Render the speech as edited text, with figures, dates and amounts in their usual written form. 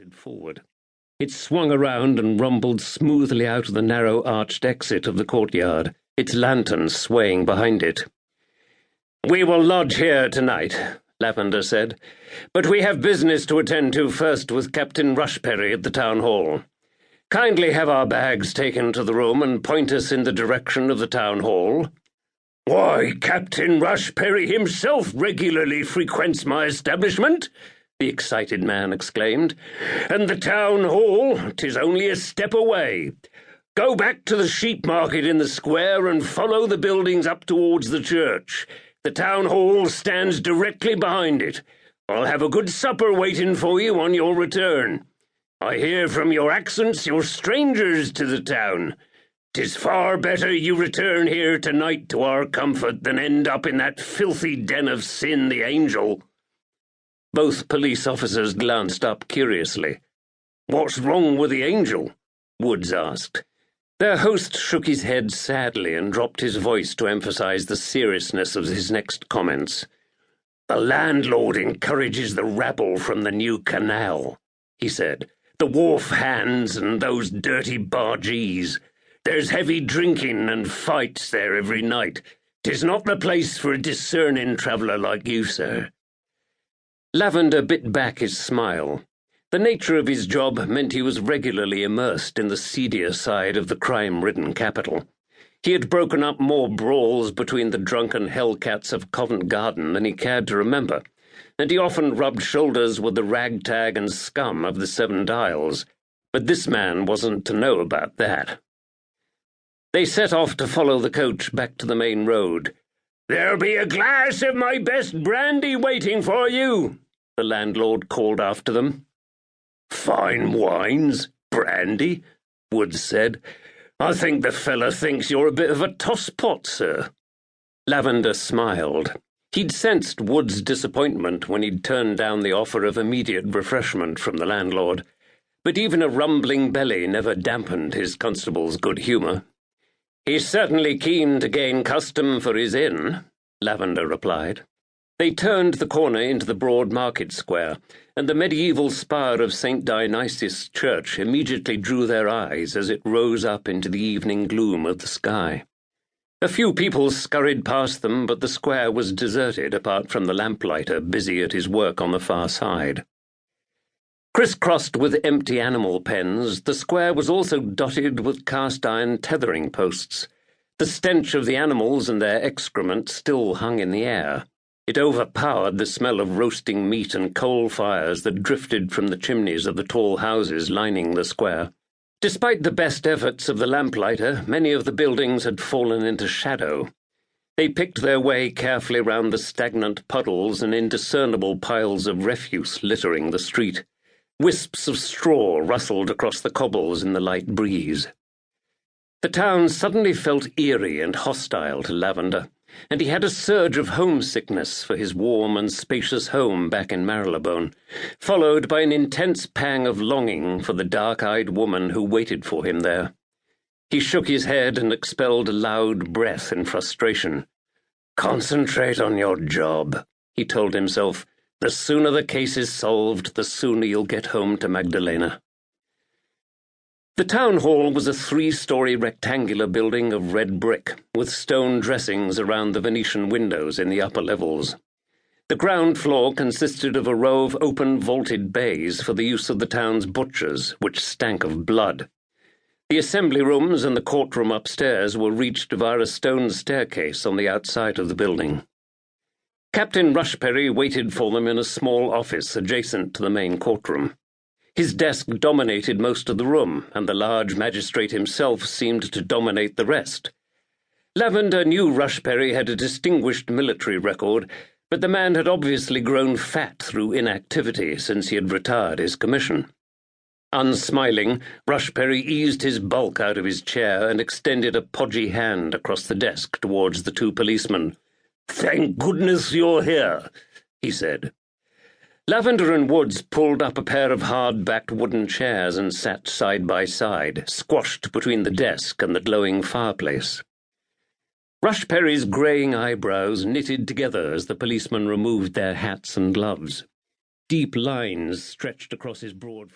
started forward. It swung around and rumbled smoothly out of the narrow arched exit of the courtyard, its lantern swaying behind it. "We will lodge here tonight," Lavender said, "but we have business to attend to first with Captain Rushperry at the town hall. Kindly have our bags taken to the room and point us in the direction of the town hall." "Why, Captain Rushperry himself regularly frequents my establishment," the excited man exclaimed, "and the town hall, 'tis only a step away. Go back to the sheep market in the square and follow the buildings up towards the church. The town hall stands directly behind it. I'll have a good supper waiting for you on your return. I hear from your accents you're strangers to the town. 'Tis far better you return here tonight to our comfort than end up in that filthy den of Sin the Angel." Both police officers glanced up curiously. "What's wrong with the Angel?" Woods asked. Their host shook his head sadly and dropped his voice to emphasize the seriousness of his next comments. "The landlord encourages the rabble from the new canal," he said. "The wharf hands and those dirty bargees. There's heavy drinking and fights there every night. 'Tis not the place for a discerning traveller like you, sir." Lavender bit back his smile. The nature of his job meant he was regularly immersed in the seedier side of the crime-ridden capital. He had broken up more brawls between the drunken hellcats of Covent Garden than he cared to remember, and he often rubbed shoulders with the ragtag and scum of the Seven Dials, but this man wasn't to know about that. They set off to follow the coach back to the main road. "There'll be a glass of my best brandy waiting for you," the landlord called after them. "Fine wines, brandy," Woods said. "I think the fella thinks you're a bit of a tosspot, sir." Lavender smiled. He'd sensed Woods' disappointment when he'd turned down the offer of immediate refreshment from the landlord, but even a rumbling belly never dampened his constable's good humour. "He's certainly keen to gain custom for his inn," Lavender replied. They turned the corner into the broad market square, and the medieval spire of St. Dionysius Church immediately drew their eyes as it rose up into the evening gloom of the sky. A few people scurried past them, but the square was deserted apart from the lamplighter busy at his work on the far side. Crisscrossed with empty animal pens, the square was also dotted with cast-iron tethering posts. The stench of the animals and their excrement still hung in the air. It overpowered the smell of roasting meat and coal fires that drifted from the chimneys of the tall houses lining the square. Despite the best efforts of the lamplighter, many of the buildings had fallen into shadow. They picked their way carefully round the stagnant puddles and indiscernible piles of refuse littering the street. Wisps of straw rustled across the cobbles in the light breeze. The town suddenly felt eerie and hostile to Lavender, and he had a surge of homesickness for his warm and spacious home back in Marylebone, followed by an intense pang of longing for the dark-eyed woman who waited for him there. He shook his head and expelled a loud breath in frustration. "Concentrate on your job," he told himself. "The sooner the case is solved, the sooner you'll get home to Magdalena." The town hall was a 3-story rectangular building of red brick, with stone dressings around the Venetian windows in the upper levels. The ground floor consisted of a row of open vaulted bays for the use of the town's butchers, which stank of blood. The assembly rooms and the courtroom upstairs were reached via a stone staircase on the outside of the building. Captain Rushperry waited for them in a small office adjacent to the main courtroom. His desk dominated most of the room, and the large magistrate himself seemed to dominate the rest. Lavender knew Rushperry had a distinguished military record, but the man had obviously grown fat through inactivity since he had retired his commission. Unsmiling, Rushperry eased his bulk out of his chair and extended a podgy hand across the desk towards the two policemen. "Thank goodness you're here," he said. Lavender and Woods pulled up a pair of hard-backed wooden chairs and sat side by side, squashed between the desk and the glowing fireplace. Rushperry's greying eyebrows knitted together as the policemen removed their hats and gloves. Deep lines stretched across his broad